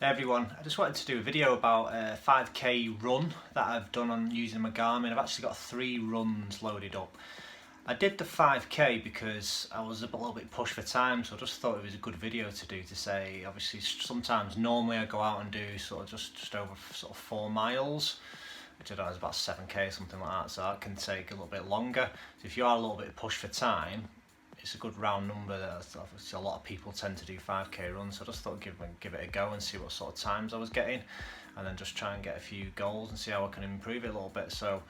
Hey everyone, I just wanted to do a video about a 5k run that I've done on using my Garmin. I've actually got 3 runs loaded up. I did the 5k because I was a little bit pushed for time, so I just thought it was a good video to do, to say, obviously sometimes normally I go out and do sort of just over sort of 4 miles, which I don't know is about 7k, something like that, so that can take a little bit longer. So if you are a little bit pushed for time, it's a good round number. Obviously a lot of people tend to do 5k runs, so I just thought I'd give it a go and see what sort of times I was getting, and then just try and get a few goals and see how I can improve it a little bit. So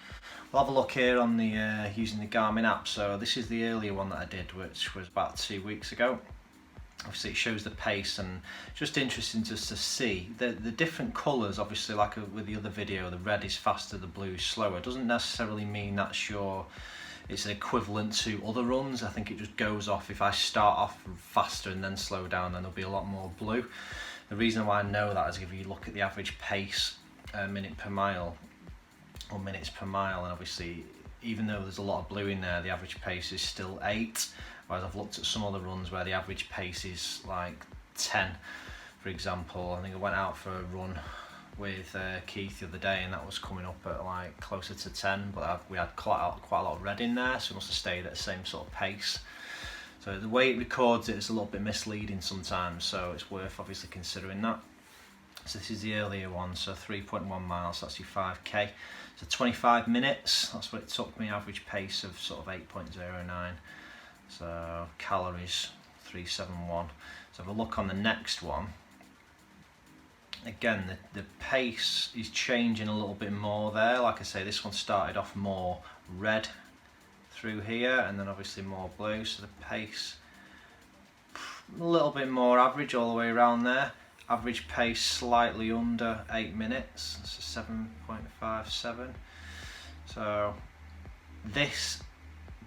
we'll have a look here on the using the Garmin app. So this is the earlier one that I did, which was about 2 weeks ago. Obviously it shows the pace, and just interesting just to see the different colours. Obviously, like with the other video, the red is faster, the blue is slower. It doesn't necessarily mean that's it's equivalent to other runs. I think it just goes off, if I start off faster and then slow down, then there'll be a lot more blue. The reason why I know that is if you look at the average pace minute per mile, or minutes per mile, and obviously even though there's a lot of blue in there, the average pace is still 8, whereas I've looked at some other runs where the average pace is like 10, for example. I think I went out for a run with Keith the other day, and that was coming up at like closer to 10, but we had quite a lot of red in there, so it must have stayed at the same sort of pace. So the way it records it is a little bit misleading sometimes, so it's worth obviously considering that. So this is the earlier one, so 3.1 miles, that's your 5k. So 25 minutes, that's what it took me, average pace of sort of 8.09. So calories 371. So if I look on the next one, again the pace is changing a little bit more there. Like I say, this one started off more red through here, and then obviously more blue, so the pace a little bit more average all the way around there. Average pace slightly under 8 minutes, so 7.57. so this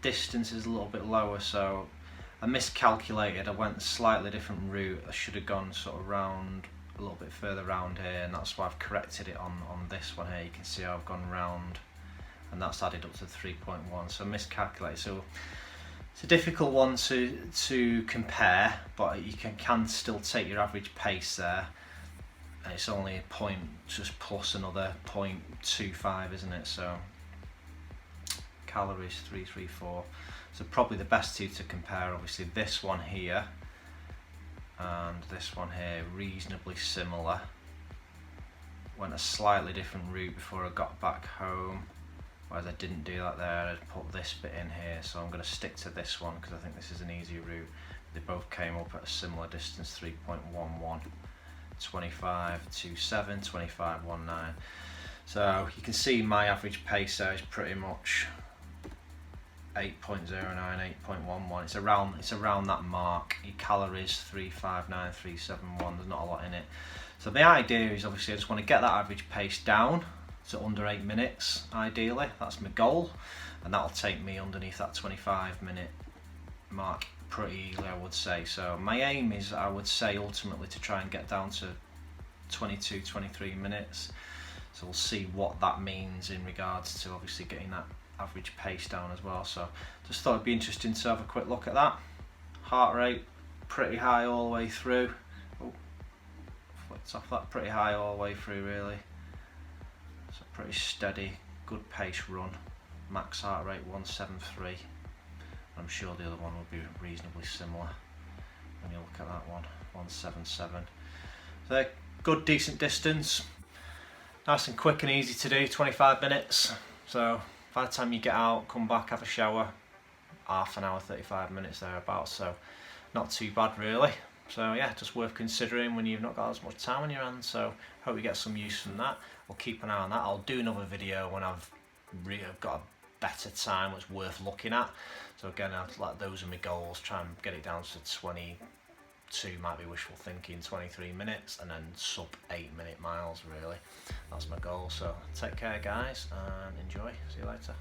distance is a little bit lower, so I miscalculated. I went a slightly different route. I should have gone sort of round a little bit further round here, and that's why I've corrected it on this one here. You can see how I've gone round, and that's added up to 3.1, so miscalculated. So it's a difficult one to compare, but you can still take your average pace there, and it's only a point just plus another 0.25, isn't it? So calories 334. So probably the best two to compare, obviously this one here and this one here, reasonably similar. Went a slightly different route before I got back home, whereas I didn't do that there. I put this bit in here, so I'm going to stick to this one because I think this is an easier route. They both came up at a similar distance, 3.11, 25.27, 25.19. So you can see my average pace there is pretty much 8.09, 8.11. It's around that mark. Your calories 359, 371. There's not a lot in it. So the idea is, obviously I just want to get that average pace down to under 8 minutes ideally. That's my goal, and that'll take me underneath that 25-minute mark pretty easily, I would say. So my aim is, I would say, ultimately to try and get down to 22-23 minutes. So we'll see what that means in regards to obviously getting that average pace down as well. So just thought it'd be interesting to have a quick look at that. Heart rate pretty high all the way through. Oh, flipped off that, pretty high all the way through really. So pretty steady, good pace run. Max heart rate 173. I'm sure the other one will be reasonably similar when you look at that one, 177. So good, decent distance. Nice and quick and easy to do, 25 minutes. So by the time you get out, come back, have a shower, half an hour, 35 minutes thereabouts, so not too bad really. So yeah, just worth considering when you've not got as much time on your hands. So hope you get some use from that. We'll keep an eye on that. I'll do another video when I've got a better time that's worth looking at. So again, those are my goals, try and get it down to 22, might be wishful thinking, 23 minutes, and then sub 8 minute miles really. That's my goal. So take care guys, and enjoy. See you later.